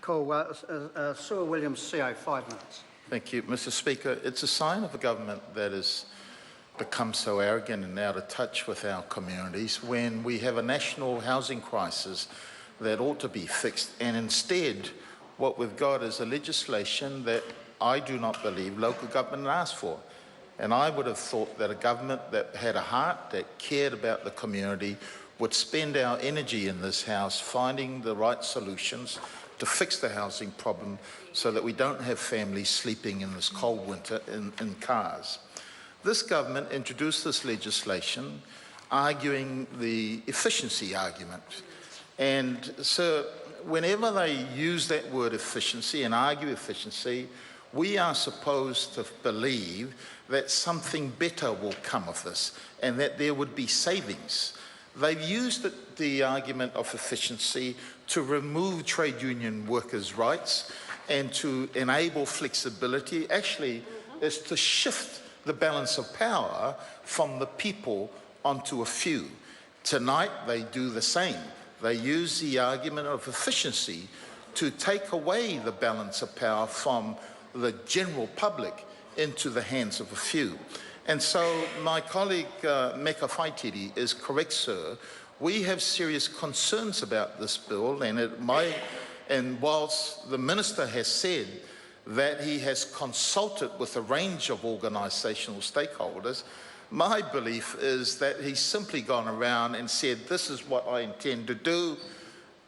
Call Sir Williams, CO, 5 minutes. Thank you, Mr. Speaker. It's a sign of a government that has become so arrogant and out of touch with our communities when we have a national housing crisis that ought to be fixed, and instead what we've got is a legislation that I do not believe local government asked for. And I would have thought that a government that had a heart, that cared about the community, would spend our energy in this House finding the right solutions to fix the housing problem so that we don't have families sleeping in this cold winter in cars. This government introduced this legislation arguing the efficiency argument. And so whenever they use that word efficiency and argue efficiency, we are supposed to believe that something better will come of this and that there would be savings. They've used the argument of efficiency to remove trade union workers' rights and to enable flexibility. Actually, is to shift the balance of power from the people onto a few. Tonight, they do the same. They use the argument of efficiency to take away the balance of power from the general public into the hands of a few. And so my colleague Meka Whaitiri is correct, sir. We have serious concerns about this bill, and whilst the Minister has said that he has consulted with a range of organisational stakeholders, my belief is that he's simply gone around and said, this is what I intend to do,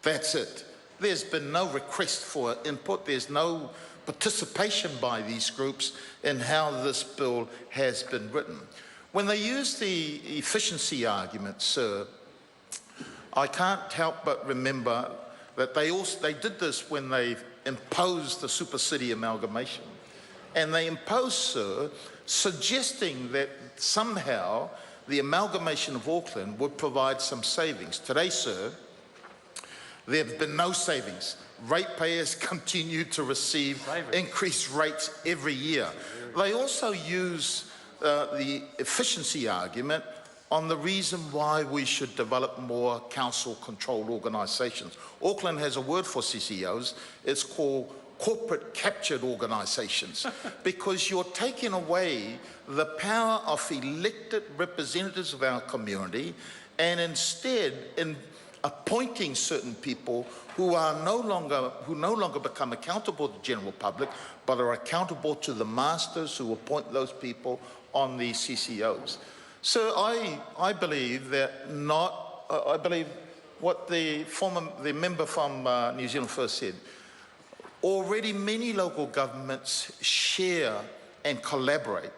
that's it. There's been no request for input, there's no participation by these groups in how this bill has been written. When they use the efficiency argument, sir, I can't help but remember that they did this when they imposed the super city amalgamation. And they imposed, sir, suggesting that somehow the amalgamation of Auckland would provide some savings. Today, sir, there have been no savings. Ratepayers continue to receive increased rates every year. They also use the efficiency argument on the reason why we should develop more council-controlled organisations. Auckland has a word for CCOs. It's called corporate captured organisations, because you're taking away the power of elected representatives of our community and instead in appointing certain people who no longer become accountable to the general public, but are accountable to the masters who appoint those people on the CCOs. So I believe that I believe what the member from New Zealand First said. Already many local governments share and collaborate.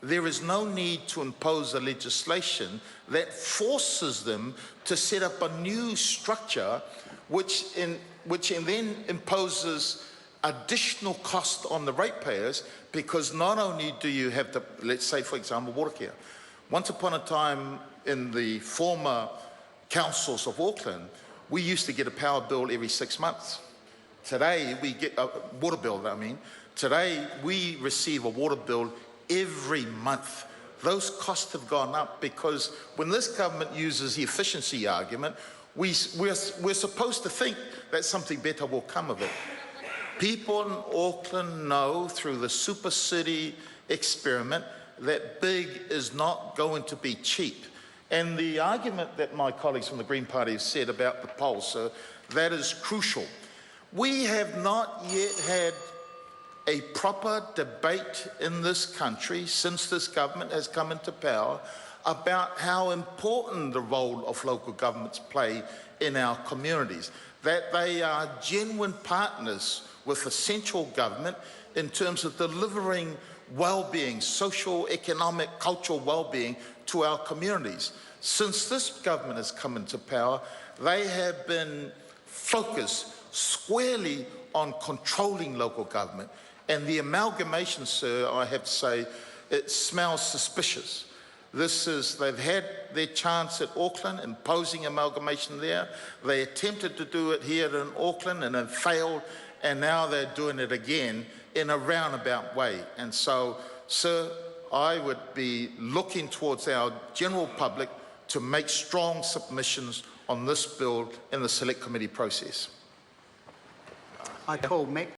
There is no need to impose a legislation that forces them to set up a new structure which then imposes additional cost on the ratepayers, because not only do you have to, let's say for example, water care. Once upon a time in the former councils of Auckland, we used to get a power bill every 6 months. Today we get a water bill, Today we receive a water bill every month. Those costs have gone up because when this government uses the efficiency argument, we're supposed to think that something better will come of it. People in Auckland know through the super city experiment that big is not going to be cheap. And the argument that my colleagues from the Green Party have said about the polls, sir, that is crucial. We have not yet had a proper debate in this country since this government has come into power about how important the role of local governments play in our communities, that they are genuine partners with the central government in terms of delivering well-being, social, economic, cultural well-being to our communities. Since this government has come into power, they have been focused squarely on controlling local government. And the amalgamation, sir, I have to say, it smells suspicious. They've had their chance at Auckland, imposing amalgamation there. They attempted to do it here in Auckland and have failed, and now they're doing it again in a roundabout way. And so, sir, I would be looking towards our general public to make strong submissions on this bill in the select committee process. I call Mick.